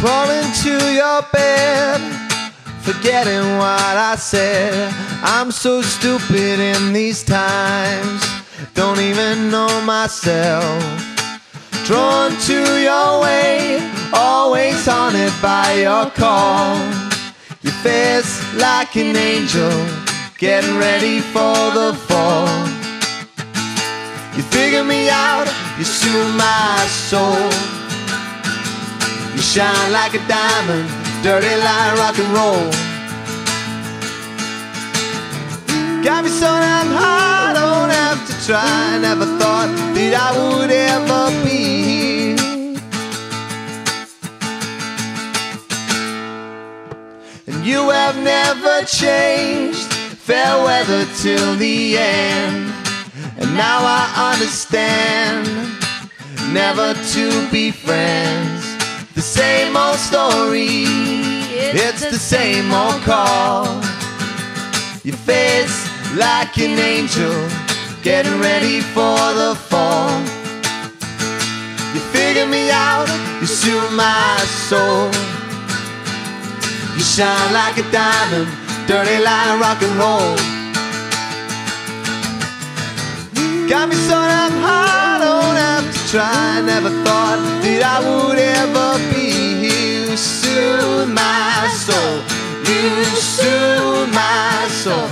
crawl into your bed, forgetting what I said. I'm so stupid in these times, don't even know myself. Drawn to your way, always haunted by your call. Your face like an angel, getting ready for the fall. You figure me out, you soothe my soul. You shine like a diamond, dirty like rock and roll. Got me so damn high, I don't have to try. Never thought that I would ever be here. And you have never changed, fair weather till the end. And now I understand, never to be friends. The same old story, it's the same old call. Your face like an angel, getting ready for the fall. You figure me out, you soothe my soul. You shine like a diamond, dirty like rock and roll. Got me so damn high, I don't have to try. Never thought that I would ever be here. You soothe my soul, you soothe my soul.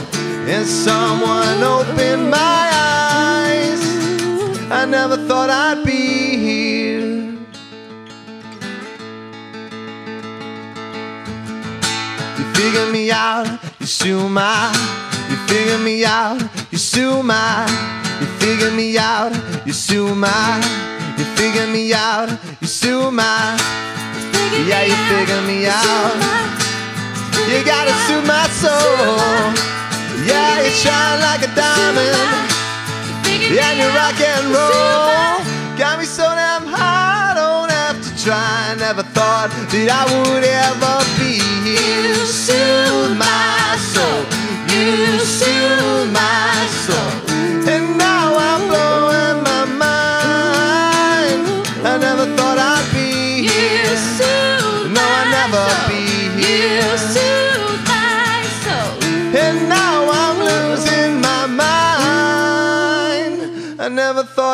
And someone opened my eyes, I never thought I'd be here. You figure me out, you soothe my. You figure me out, you soothe my. You figure me out, you soothe my. You figure me out, you soothe my. Yeah, you figure me out. You gotta soothe my soul. Yeah, you shine like a diamond. Yeah, you rock and roll. Got me so damn high, I don't have to try. Never thought that I would ever be here. You soothe my soul. You soothe my soul. And now I'm blowing my mind. I never thought I'd be here. No, I'd never be here. And now I'm losing my mind. I never thought